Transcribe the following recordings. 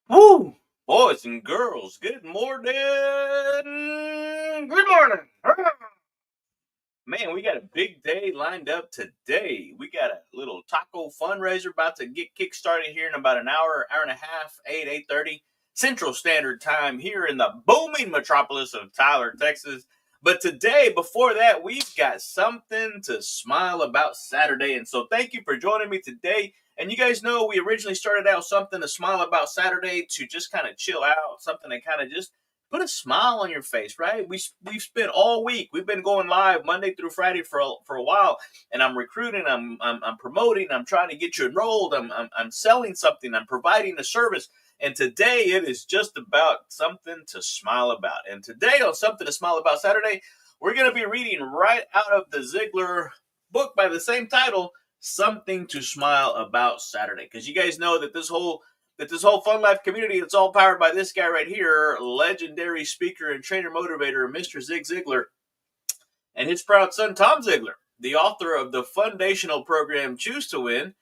Woo! Boys and girls, good morning. Good morning. Man, we got a big day lined up today. We got a little taco fundraiser about to get kick-started here in about an hour, hour and a half, 8:30 Central Standard Time here in the booming metropolis of Tyler, Texas. But today, before that, we've got something to smile about Saturday. And so thank you for joining me today. And you guys know we originally started out something to smile about Saturday to just kind of chill out, something to kind of just put a smile on your face, right? We've spent all week. We've been going live Monday through Friday for a while, and I'm recruiting, I'm promoting, I'm trying to get you enrolled, I'm selling something, I'm providing a service. And today it is just about something to smile about. And today on Something to Smile About Saturday, we're going to be reading right out of the Ziglar book by the same title, Something to Smile About Saturday. Because you guys know that this whole Fun Life community, it's all powered by this guy right here, legendary speaker and trainer motivator, Mr. Zig Ziglar, and his proud son, Tom Ziglar, the author of the foundational program Choose to Win.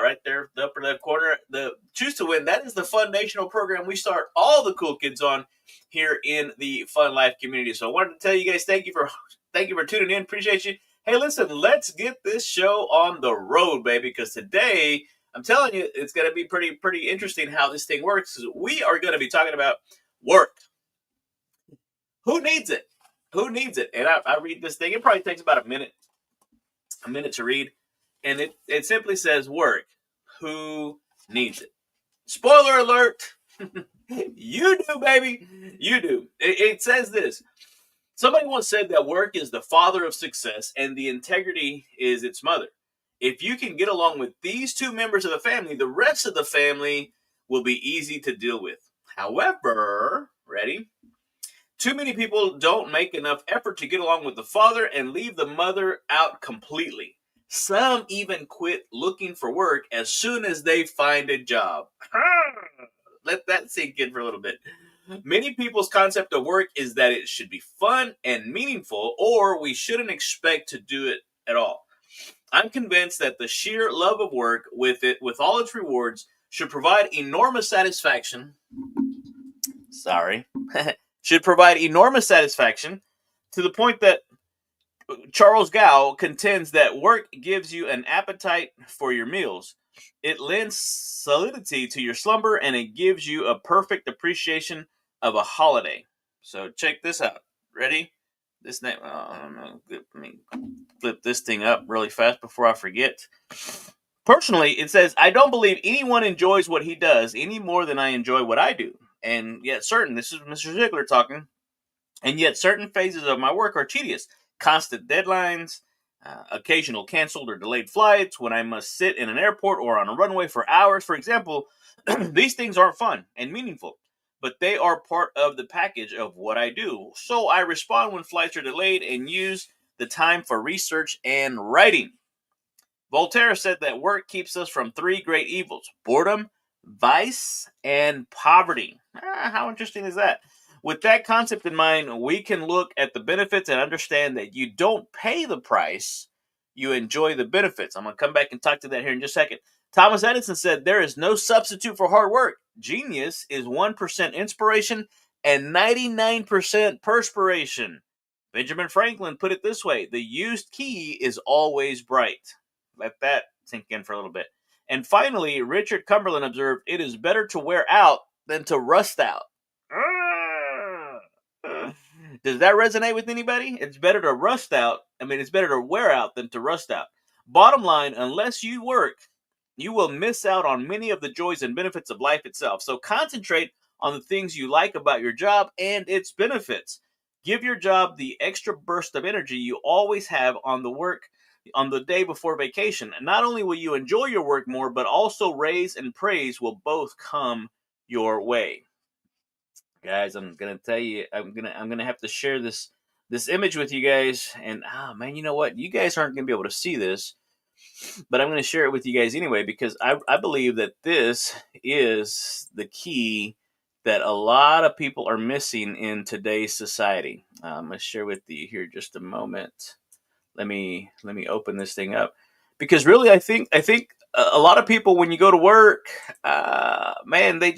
Right there, the upper left corner, the Choose to Win. That is the foundational program we start all the cool kids on here in the Fun Life community. So I wanted to tell you guys, thank you for tuning in. Appreciate you. Hey, listen, let's get this show on the road, baby, because today I'm telling you, it's going to be pretty interesting how this thing works. We are going to be talking about work. Who needs it? Who needs it? And I read this thing. It probably takes about a minute to read, and it simply says work. Who needs it? Spoiler alert. You do, baby. You do. It says this. Somebody once said that work is the father of success and the integrity is its mother. If you can get along with these two members of the family, the rest of the family will be easy to deal with. However, ready? Too many people don't make enough effort to get along with the father and leave the mother out completely. Some even quit looking for work as soon as they find a job. Let that sink in for a little bit. Many people's concept of work is that it should be fun and meaningful, or we shouldn't expect to do it at all. I'm convinced that the sheer love of work, with all its rewards, should provide enormous satisfaction. Sorry. Should provide enormous satisfaction to the point that Charles Gow contends that work gives you an appetite for your meals. It lends solidity to your slumber, and it gives you a perfect appreciation of a holiday. So check this out. Ready? This name. I don't know. Let me flip this thing up really fast before I forget. Personally, it says, I don't believe anyone enjoys what he does any more than I enjoy what I do. And yet this is Mr. Ziegler talking, and yet certain phases of my work are tedious. Constant deadlines, occasional canceled or delayed flights, when I must sit in an airport or on a runway for hours, for example. These things aren't fun and meaningful, but they are part of the package of what I do. So I respond when flights are delayed and use the time for research and writing. Voltaire said that work keeps us from three great evils: boredom, vice, and poverty. How interesting is that? With that concept in mind, we can look at the benefits and understand that you don't pay the price, you enjoy the benefits. I'm going to come back and talk to that here in just a second. Thomas Edison said there is no substitute for hard work. Genius is 1% inspiration and 99% perspiration. Benjamin Franklin put it this way: the used key is always bright. Let that sink in for a little bit. And finally, Richard Cumberland observed, it is better to wear out than to rust out. Does that resonate with anybody? It's better to rust out. It's better to wear out than to rust out. Bottom line, unless you work, you will miss out on many of the joys and benefits of life itself. So concentrate on the things you like about your job and its benefits. Give your job the extra burst of energy you always have on the day before vacation. And not only will you enjoy your work more, but also raise and praise will both come your way. Guys, I'm gonna tell you, I'm gonna have to share this image with you guys. And man, you know what? You guys aren't gonna be able to see this, but I'm gonna share it with you guys anyway, because I believe that this is the key that a lot of people are missing in today's society. I'm gonna share with you here just a moment. Let me open this thing up, because really I think a lot of people, when you go to work, man, they're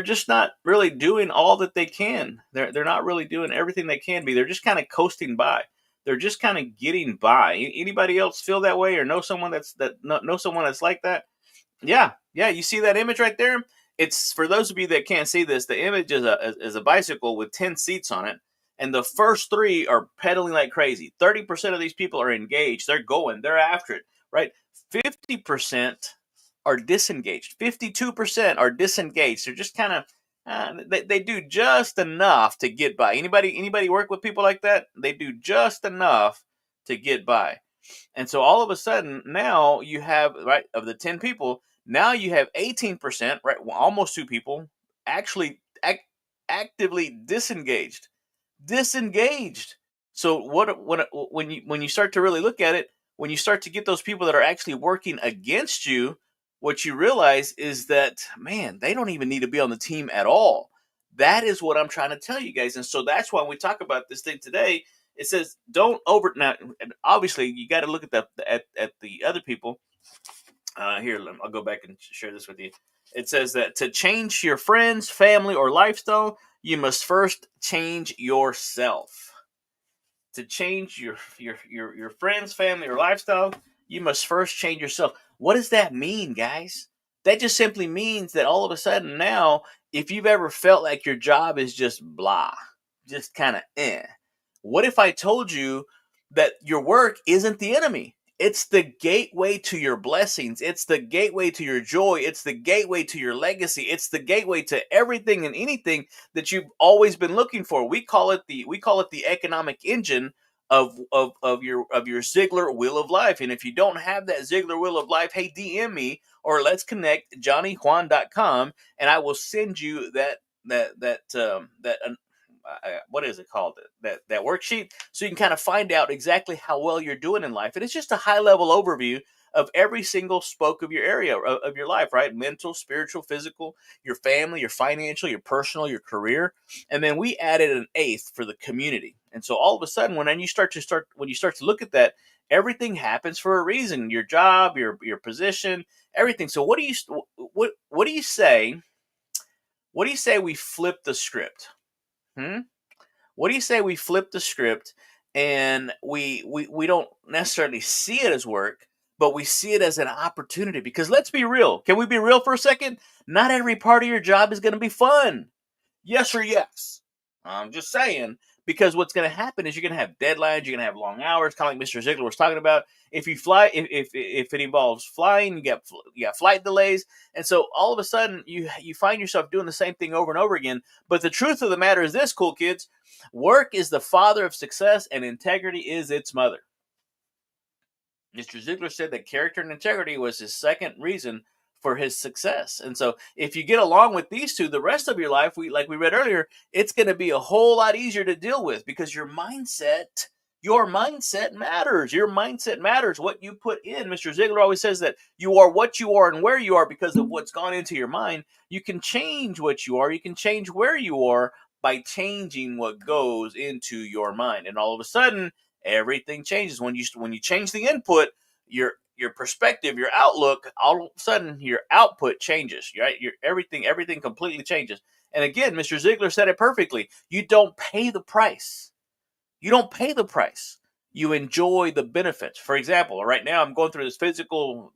just not really doing all that they can. They're not really doing everything they can be. They're just kind of coasting by. They're just kind of getting by. Anybody else feel that way, or know someone know someone that's like that? Yeah, yeah. You see that image right there? It's for those of you that can't see this. The image is a bicycle with 10 seats on it, and the first three are pedaling like crazy. 30% of these people are engaged. They're going. They're after it. Right. 50% are disengaged. 52% are disengaged. They're just kind of they do just enough to get by. Anybody work with people like that? They do just enough to get by. And so all of a sudden now you have, right, of the 10 people, now you have 18%, right, almost two people actually actively disengaged. Disengaged. So what when you start to really look at it, when you start to get those people that are actually working against you, what you realize is that, man, they don't even need to be on the team at all. That is what I'm trying to tell you guys. And so that's why when we talk about this thing today, it says don't over now. Obviously, you got to look at at the other people. Here, I'll go back and share this with you. It says that to change your friends, family, or lifestyle, you must first change yourself. To change your friends, family, or lifestyle, you must first change yourself. What does that mean, guys? That just simply means that all of a sudden now, if you've ever felt like your job is just blah, just kind of what if I told you that your work isn't the enemy? It's the gateway to your blessings. It's the gateway to your joy. It's the gateway to your legacy. It's the gateway to everything and anything that you've always been looking for. We call it the economic engine of your Ziglar wheel of life. And if you don't have that Ziglar wheel of life, hey, DM me or let's connect johnnyjuan.com and I will send you that what is it called, that worksheet, so you can kind of find out exactly how well you're doing in life. And it's just a high level overview of every single spoke of your area of your life, right? Mental, spiritual, physical, your family, your financial, your personal, your career. And then we added an eighth for the community. And so all of a sudden when you start to look at that, everything happens for a reason. Your job, your position, everything. So what do you say we flip the script? What do you say we flip the script and we don't necessarily see it as work, but we see it as an opportunity? Because let's be real. Can we be real for a second? Not every part of your job is going to be fun. Yes or yes. I'm just saying, because what's going to happen is you're going to have deadlines, you're going to have long hours, kind of like Mr. Ziglar was talking about. If you fly, if it involves flying, you got flight delays, and so all of a sudden you find yourself doing the same thing over and over again. But the truth of the matter is this, cool kids: work is the father of success, and integrity is its mother. Mr. Ziglar said that character and integrity was his second reason for his success. And so if you get along with these two, the rest of your life, like we read earlier, it's going to be a whole lot easier to deal with, because your mindset matters. Your mindset matters. What you put in. Mr. Ziglar always says that you are what you are and where you are because of what's gone into your mind. You can change what you are. You can change where you are by changing what goes into your mind. And all of a sudden, everything changes. When you change the input, your perspective, your outlook, all of a sudden your output changes, right? Everything completely changes. And again, Mr. Ziglar said it perfectly. You don't pay the price. You don't pay the price. You enjoy the benefits. For example, right now I'm going through this physical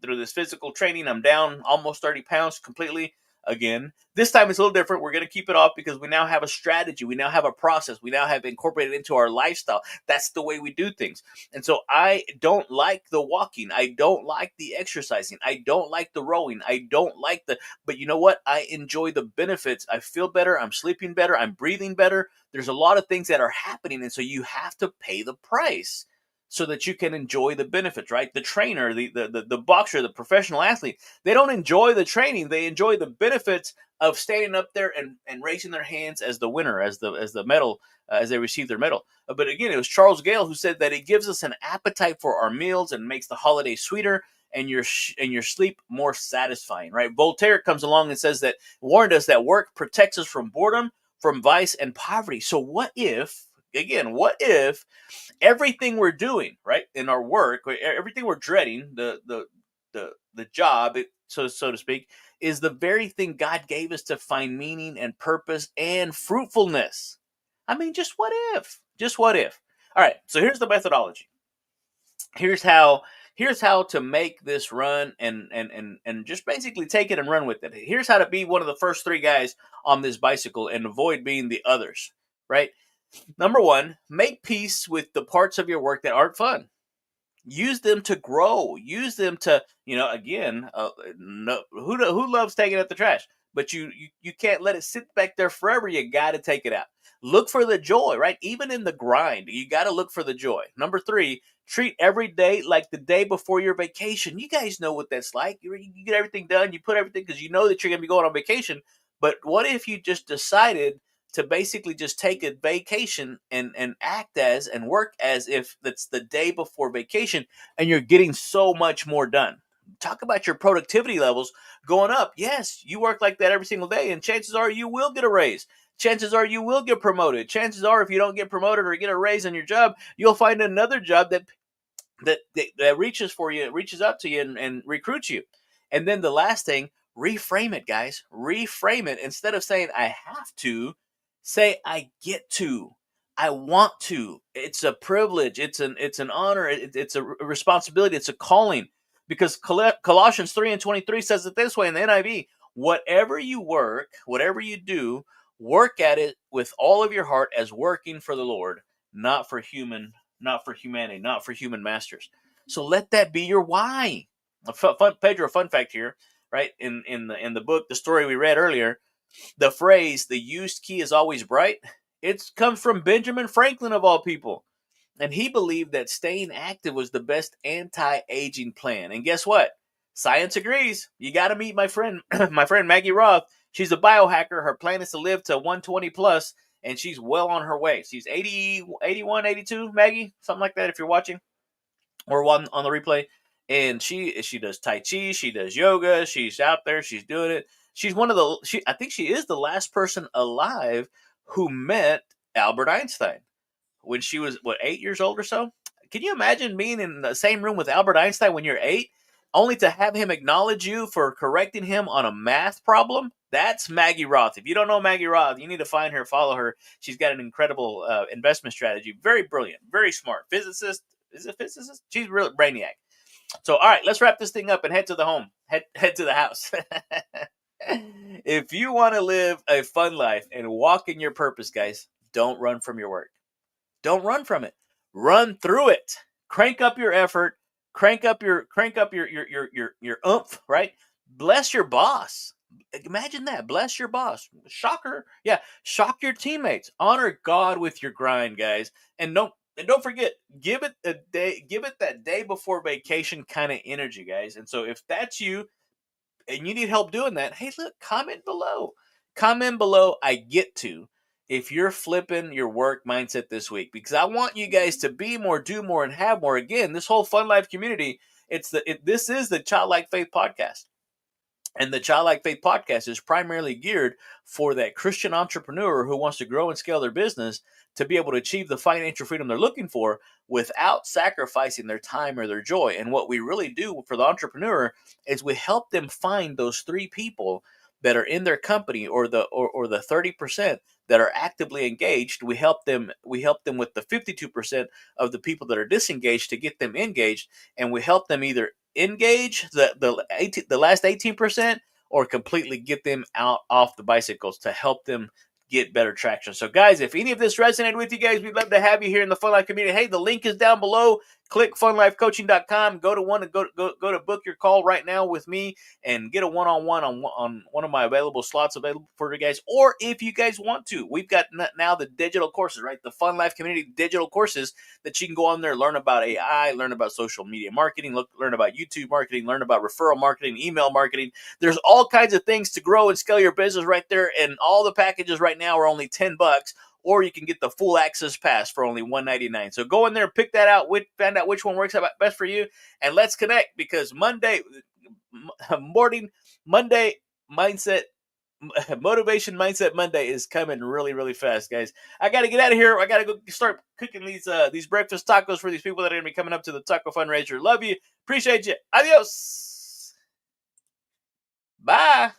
training. I'm down almost 30 pounds completely. Again, this time it's a little different. We're going to keep it off because we now have a strategy. We now have a process. We now have incorporated into our lifestyle. That's the way we do things. And so I don't like the walking. I don't like the exercising. I don't like the rowing. But you know what? I enjoy the benefits. I feel better. I'm sleeping better. I'm breathing better. There's a lot of things that are happening. And so you have to pay the price so that you can enjoy the benefits, right? The trainer, the boxer, the professional athlete, they don't enjoy the training. They enjoy the benefits of standing up there and raising their hands as the winner, as the medal, as they receive their medal. But again, it was Charles Gale who said that it gives us an appetite for our meals and makes the holiday sweeter and your sleep more satisfying, right? Voltaire comes along and says that, warned us that work protects us from boredom, from vice and poverty. So what if everything we're doing, right, in our work, everything we're dreading, the the job, so to speak, is the very thing God gave us to find meaning and purpose and fruitfulness. I mean, just what if? Just what if? All right, so here's the methodology. Here's how to make this run and just basically take it and run with it. Here's how to be one of the first three guys on this bicycle and avoid being the others, right? Number one, make peace with the parts of your work that aren't fun. Use them to grow. Use them to, again, no, who loves taking out the trash? But you can't let it sit back there forever. You got to take it out. Look for the joy, right? Even in the grind, you got to look for the joy. Number three, treat every day like the day before your vacation. You guys know what that's like. You get everything done. You put everything because you know that you're going to be going on vacation. But what if you just decided to basically just take a vacation and act as and work as if that's the day before vacation and you're getting so much more done? Talk about your productivity levels going up. Yes, you work like that every single day, and chances are you will get a raise. Chances are you will get promoted. Chances are if you don't get promoted or get a raise in your job, you'll find another job that reaches for you, reaches up to you and recruits you. And then the last thing, reframe it, guys. Reframe it. Instead of saying I have to, say I get to. I want to. It's a privilege. It's an honor. It's a responsibility. It's a calling. Because Colossians 3:23 says it this way in the NIV: whatever you work, whatever you do, work at it with all of your heart as working for the Lord, not for humanity, not for human masters. So let that be your why. Pedro, fun fact here, right? In the book, the story we read earlier, the phrase "the used key is always bright," it comes from Benjamin Franklin of all people. And he believed that staying active was the best anti-aging plan. And guess what? Science agrees. You got to meet my friend, my friend Maggie Roth. She's a biohacker. Her plan is to live to 120 plus, and she's well on her way. She's 80, 81, 82, Maggie, something like that if you're watching or on the replay. And she does Tai Chi, she does yoga, she's out there, she's doing it. She's I think she is the last person alive who met Albert Einstein when she was 8 years old or so. Can you imagine being in the same room with Albert Einstein when you're 8, only to have him acknowledge you for correcting him on a math problem? That's Maggie Roth. If you don't know Maggie Roth, you need to find her, follow her. She's got an incredible investment strategy. Very brilliant, very smart physicist. Is it physicist? She's a real brainiac. So, all right, let's wrap this thing up and head to the home. Head to the house. If you want to live a fun life and walk in your purpose, guys, don't run from your work. Don't run from it. Run through it. Crank up your effort. Crank up your oomph, right? Bless your boss. Imagine that. Bless your boss. Shocker. Yeah. Shock your teammates. Honor God with your grind, guys. And don't forget, give it that day before vacation kind of energy, guys. And so if that's you and you need help doing that, hey, look, comment below. Comment below, I get to, if you're flipping your work mindset this week, because I want you guys to be more, do more, and have more. Again, this whole Fun Life community, this is the Childlike Faith Podcast. And the Childlike Faith Podcast is primarily geared for that Christian entrepreneur who wants to grow and scale their business to be able to achieve the financial freedom they're looking for without sacrificing their time or their joy. And what we really do for the entrepreneur is we help them find those 3 people that are in their company, or the 30% that are actively engaged. We help them with the 52% of the people that are disengaged to get them engaged, and we help them either engage the last 18% or completely get them out off the bicycles to help them get better traction. So guys, if any of this resonated with you guys, we'd love to have you here in the Fun Life community. Hey, the link is down below. Click funlifecoaching.com. Go to book your call right now with me and get a one-on-one on one of my available slots available for you guys. Or if you guys want to, we've got now the digital courses, right? The Fun Life community digital courses that you can go on there, learn about AI, learn about social media marketing, learn about YouTube marketing, learn about referral marketing, email marketing. There's all kinds of things to grow and scale your business right there. And all the packages right now are only $10. Or you can get the full access pass for only $199. So go in there, pick that out, find out which one works out best for you, and let's connect, because Monday mindset motivation mindset Monday is coming really, really fast, guys. I got to get out of here. I got to go start cooking these breakfast tacos for these people that are going to be coming up to the taco fundraiser. Love you. Appreciate you. Adios. Bye.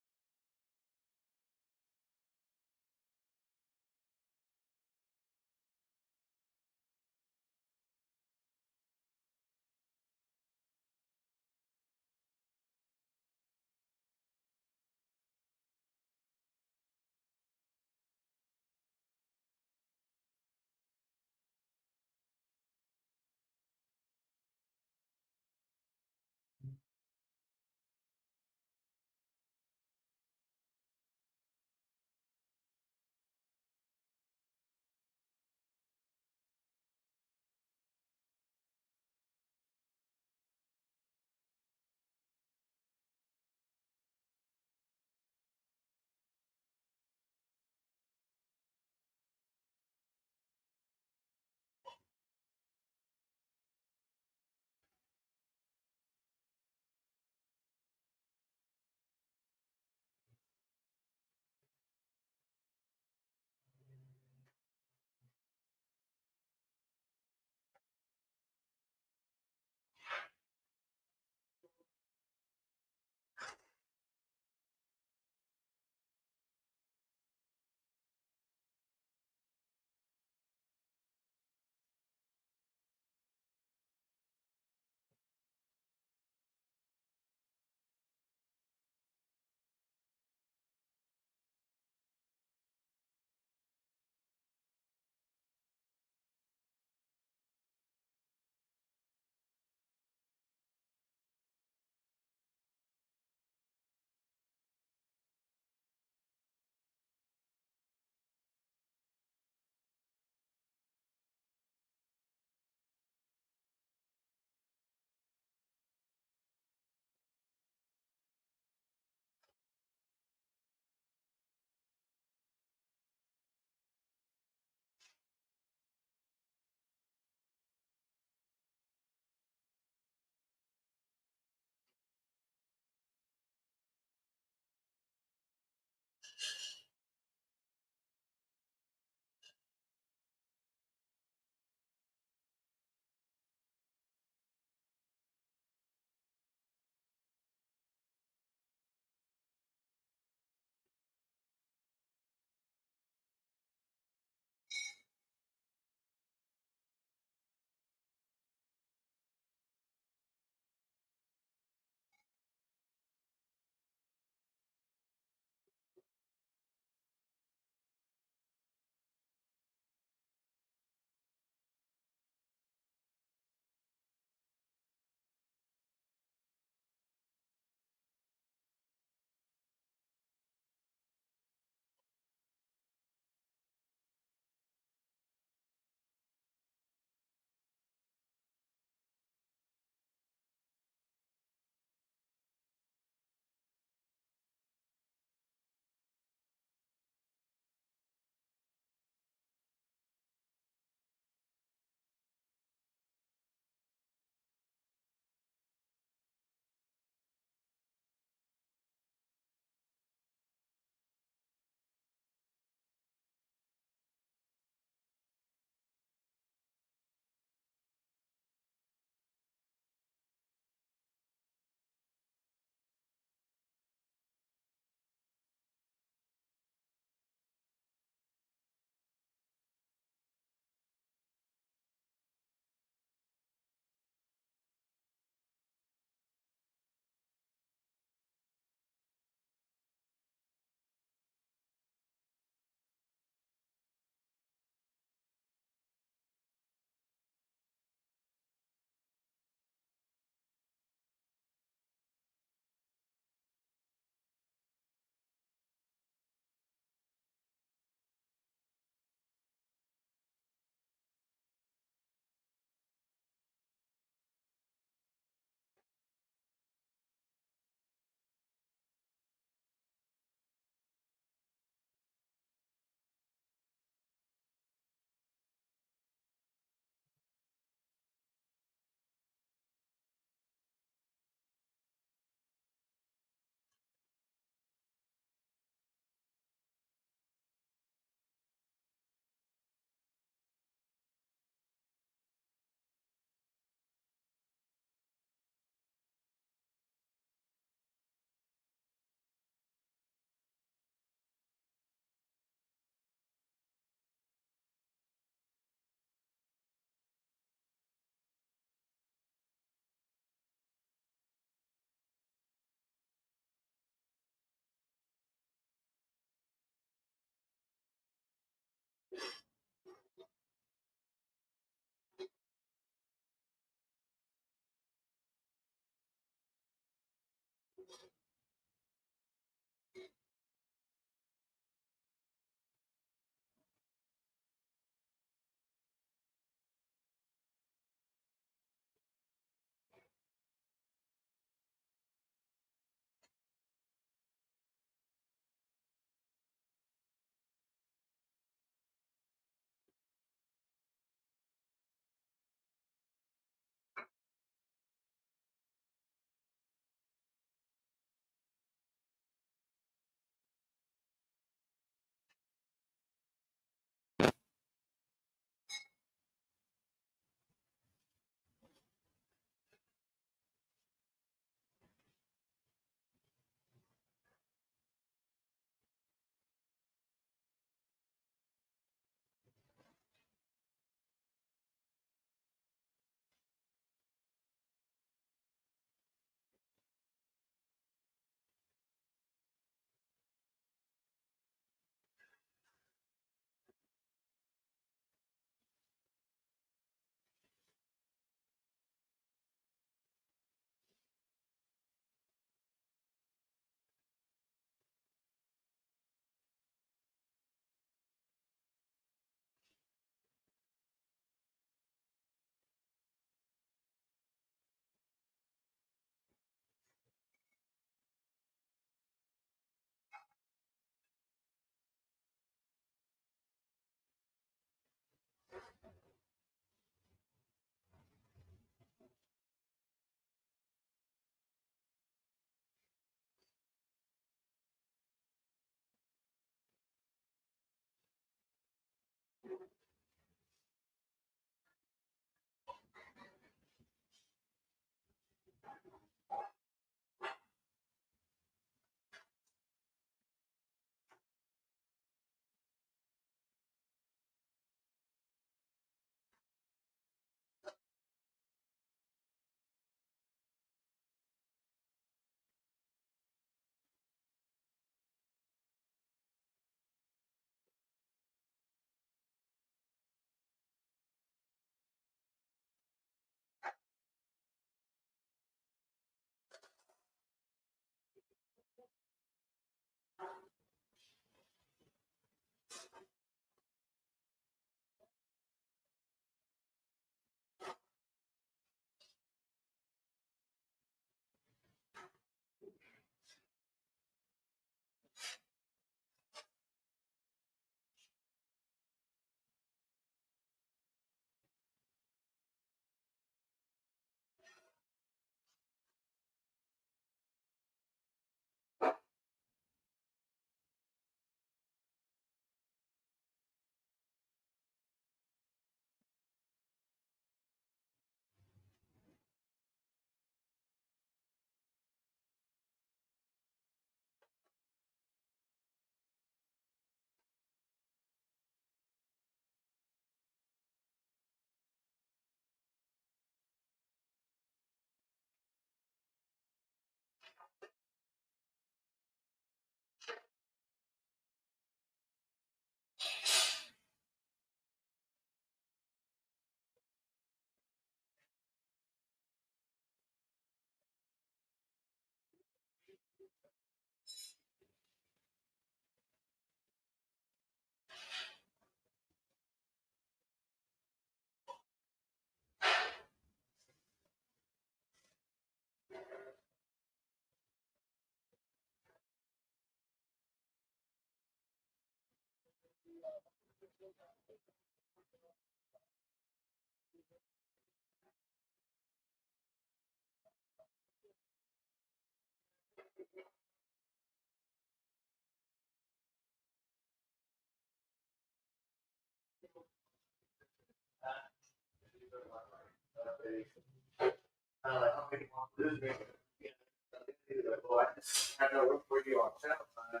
I know room for you on channel time.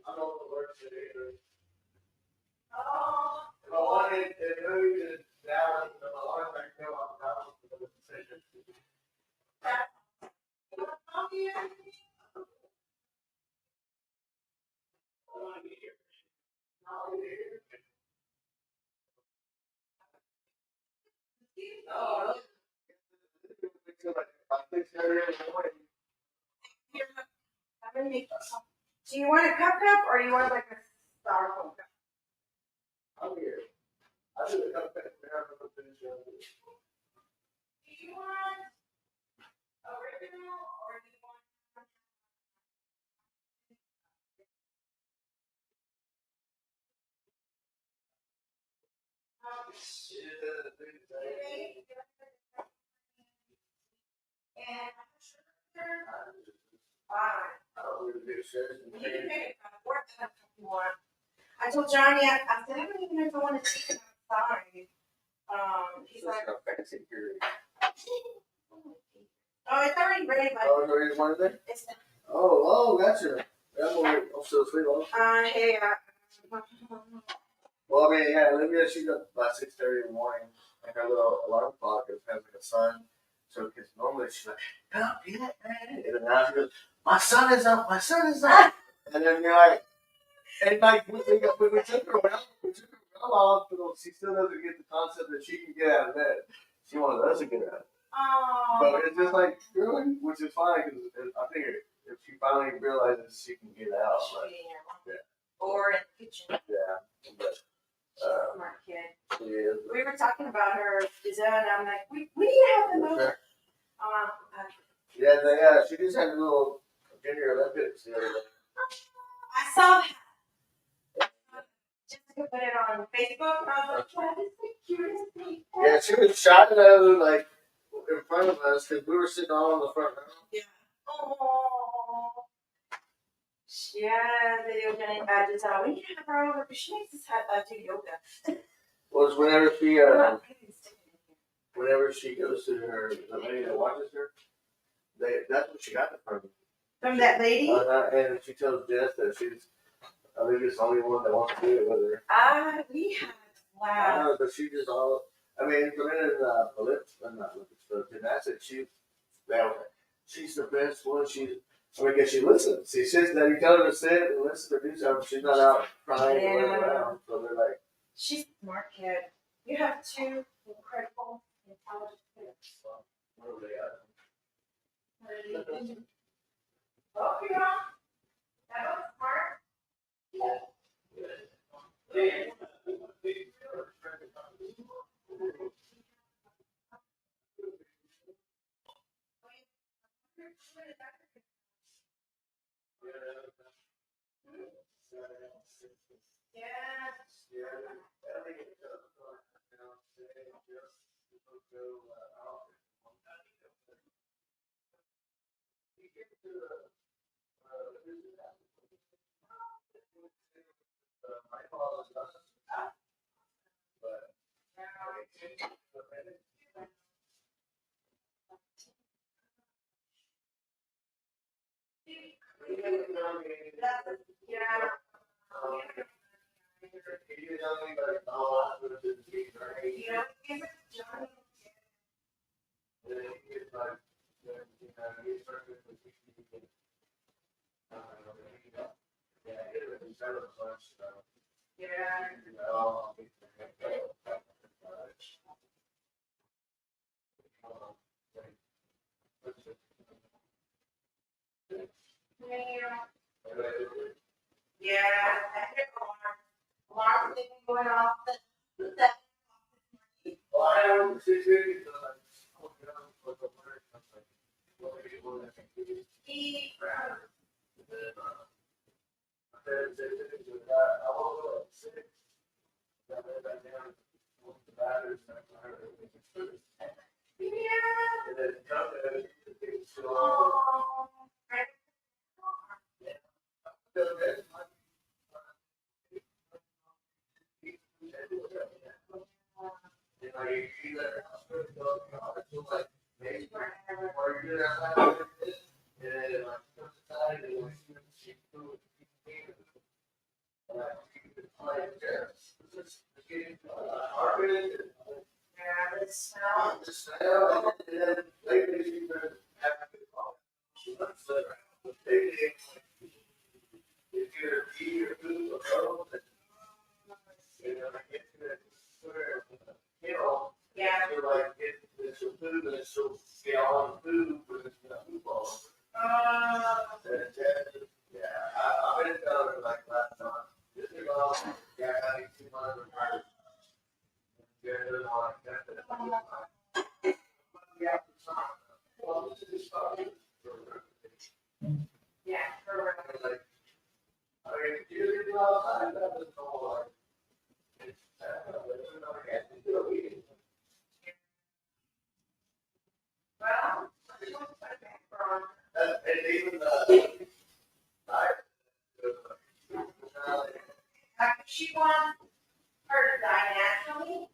I don't know what works today. If I wanted to move it down, if I wanted to go on down for the decision. No, Do you want a cup or you want like a styrofoam cup? I'm here. I do the cup back there. I'm gonna finish it. Do you want original or do you want? You can pick a cup or a cup if you want. I told Johnny, I said, I don't even know if I want to take it outside. He's like, oh, it's already ready, but Oh, there is one of them? it's Oh, gotcha. I'm still asleep on. hey, Well, I mean, yeah, Olivia, she's up by 6:30 in the morning, and her little alarm clock has like a sun. So, because normally she's like, "Up yet, man?" And now she goes, "My son is up, my son is up." And then you're like, and like, we took her around, long, she still doesn't get the concept that she can get out of bed. She wants us to get out. But it's just like, really, which is fine, because I think if she finally realizes she can get out, like, yeah. Or in the kitchen. Yeah. But, Smart kid. yeah. We were talking about her, Giselle, and I'm like, we need to have them over. Yeah, she just had a little Junior Olympics the other day. I saw that. Jessica put it on Facebook, and I was like, that is the cutest thing. Yeah, she was shouting at her, like, in front of us, because we were sitting all in the front row. Yeah. Oh. Yeah, video getting bad Giselle. We need to have her over, because she makes us do yoga. Was whenever she goes to her, the lady that watches her, that's what she got it from. From that lady? And she tells Jess that I think it's the only one that wants to do it with her. We had, I wow. know, but she just all, I mean, for Olympics, not Olympics, but gymnastics, she's the best one. Because she listens. She sits there, you tell her to sit and listen or do something. She's not out crying and running around. So they're like, she's a smart kid. You have two incredible, intelligent kids. what are they at? Oh, yeah. That was smart. She wants her to die naturally.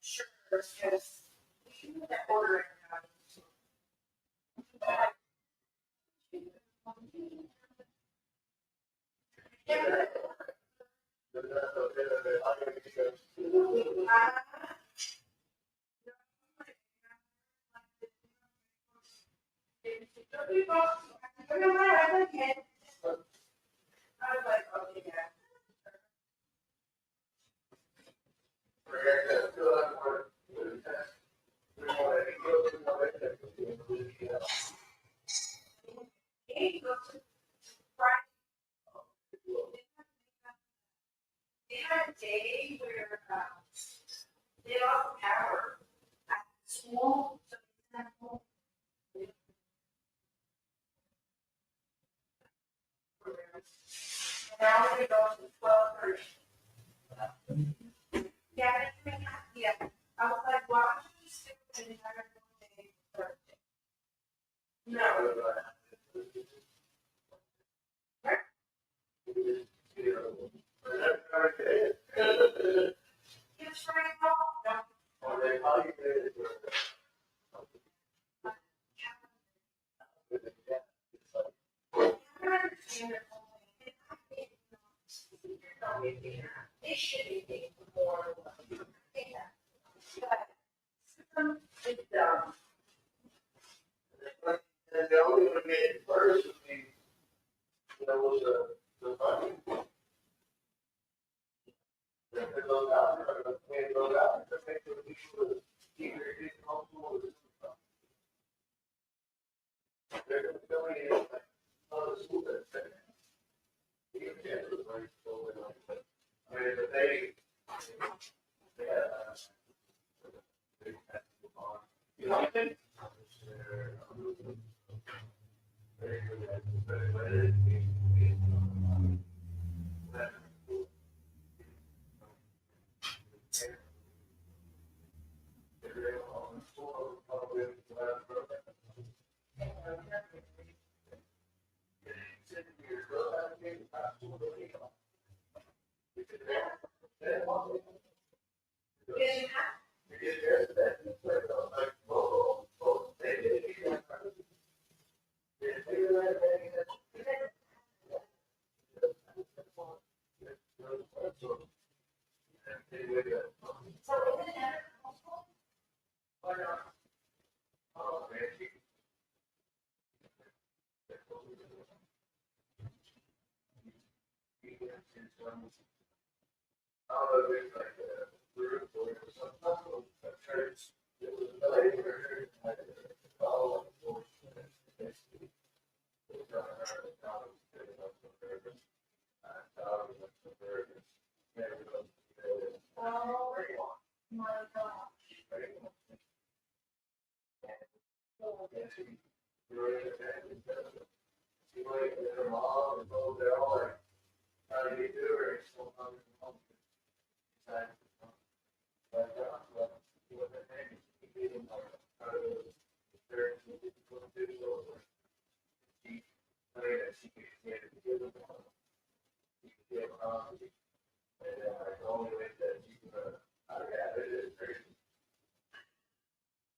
Sure, yes. We need to order it. They had a day where they lost power at school. So now they go to 12:30. Yeah, yeah. I was like, why don't you stick with the entire day Thursday? No. It's right now. They should be thinking more. It's dumb. The only one made it first would be, was the money. It goes out, it goes out, to make the people either get comfortable with it. They're going in, like, the school that's there. You can't do it, like, I mean, but they you know, don't know if it's like a group or something, a church. It was a lady or church, like, all of the basically. It was on her, and I was getting up to her, and I thought it was the burger. Maybe it was the Oh, my gosh. she went to her mom and told her all like, how do you do her? She's still coming home. She's like, what the heck is she eating? How do you there? She didn't go to do so. She, I mean, she could get it together. She could get on. And like, the only way that she could, yeah, it is crazy.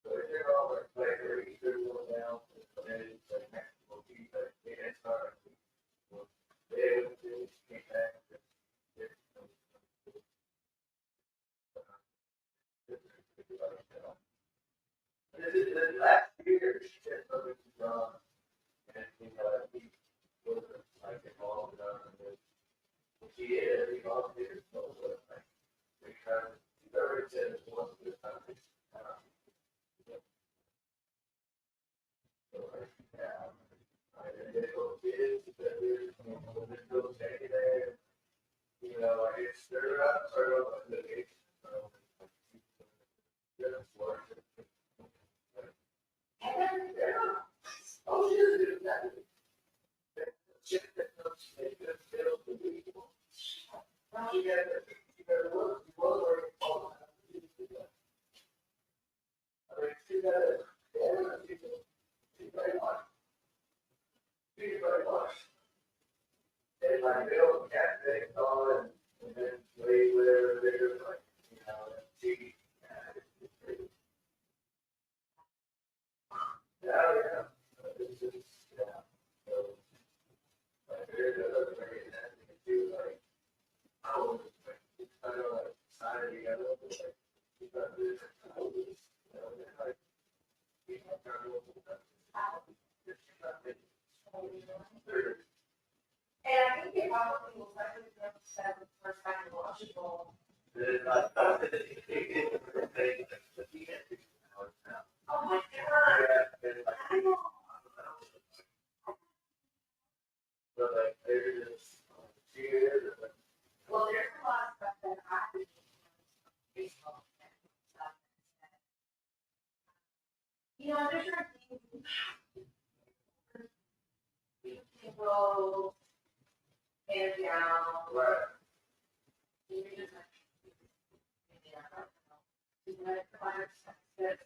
So they're all like, they're either going down, and then it's like, well, she's like, yeah, it's hard. They would do, she came back. Last year, she said something to John, and he wasn't like involved enough in this. She is, he volunteered, so like, because she's already said it once this time. So like, yeah, and they go kids, that there's little baby there, you know, like it's stirred up, like the age. Yeah, it's large. Oh, yeah, that. Shit that comes to make good feel for people. You gotta look, you want to learn all that. I mean, see that, yeah, see very much. See very much. And like, they don't catch things on, and then wait, whatever, they're like, you know, see. Yeah. It's just, yeah. So, like, there's another way that you can do, like, oh, like, I don't know, like, sign together, like, you got this, you know, like, you know, kind of, And I think they probably will likely be upset with the first psychological. Oh my God. But like, there's cheer, Well, there's a lot of stuff that I do baseball and stuff. You know, there's certain things you can go and down. right. You're just like, maybe I don't know. You let it come out of sense. There's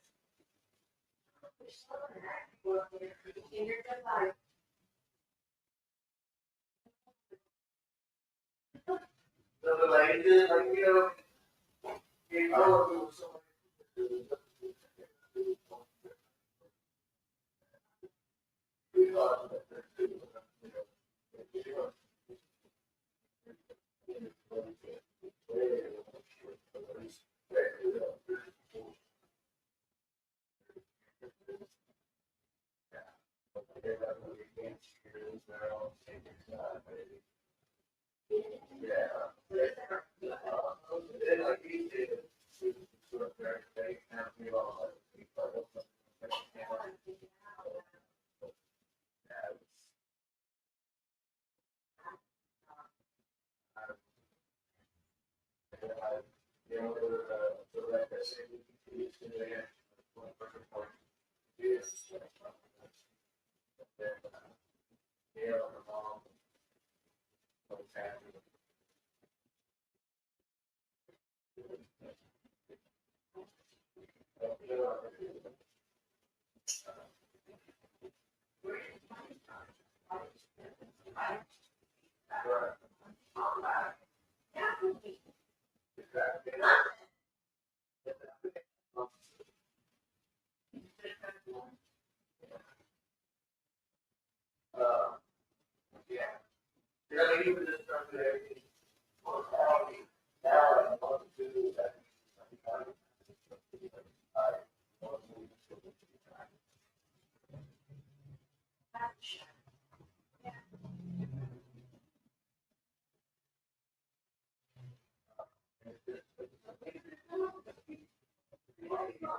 so many people up there, and you're just like, So the like, just like, you know, you know, so That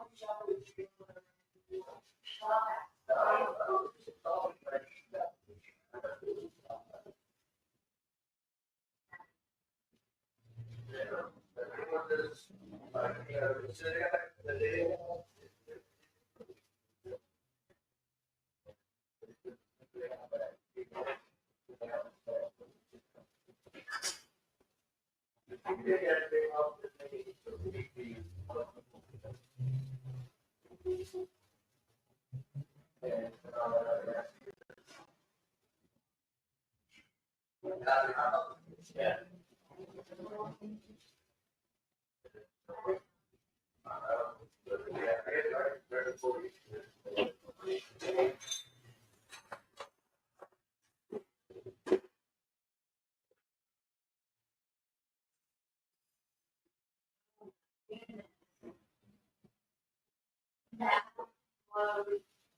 was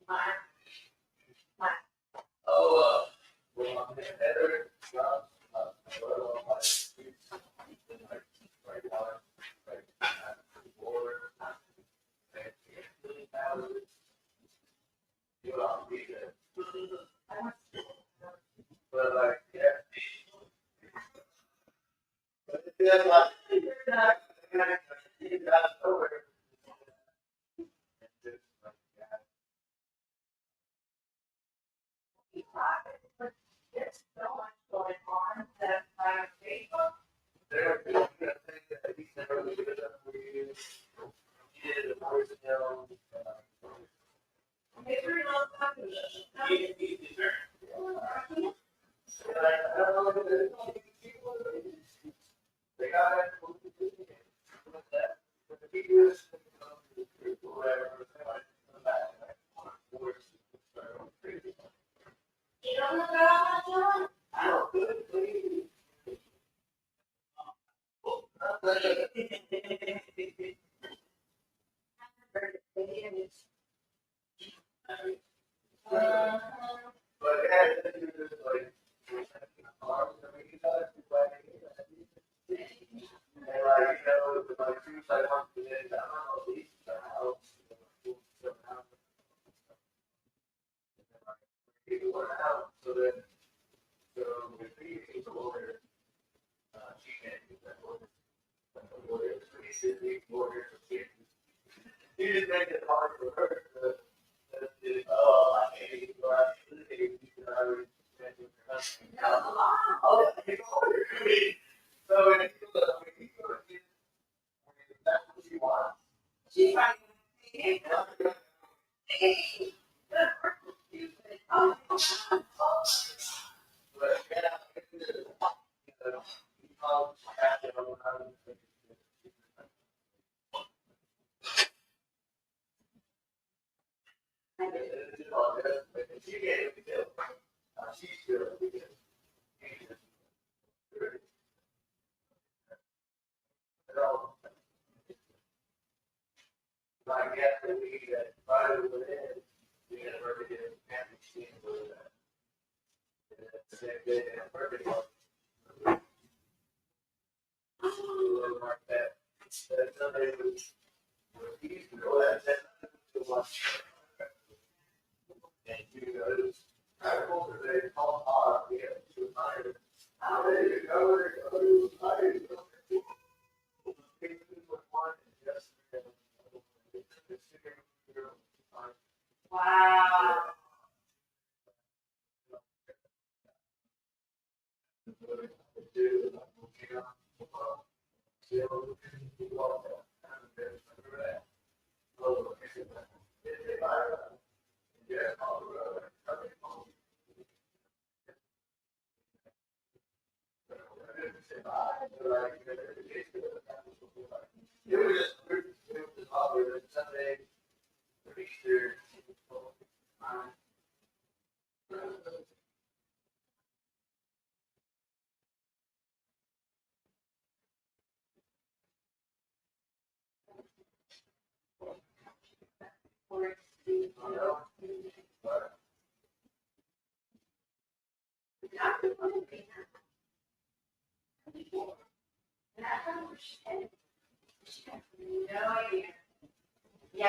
my there's so much going on that my Facebook. Pedro knows how to you don't know about John? She's right. Wow. No idea. Yeah.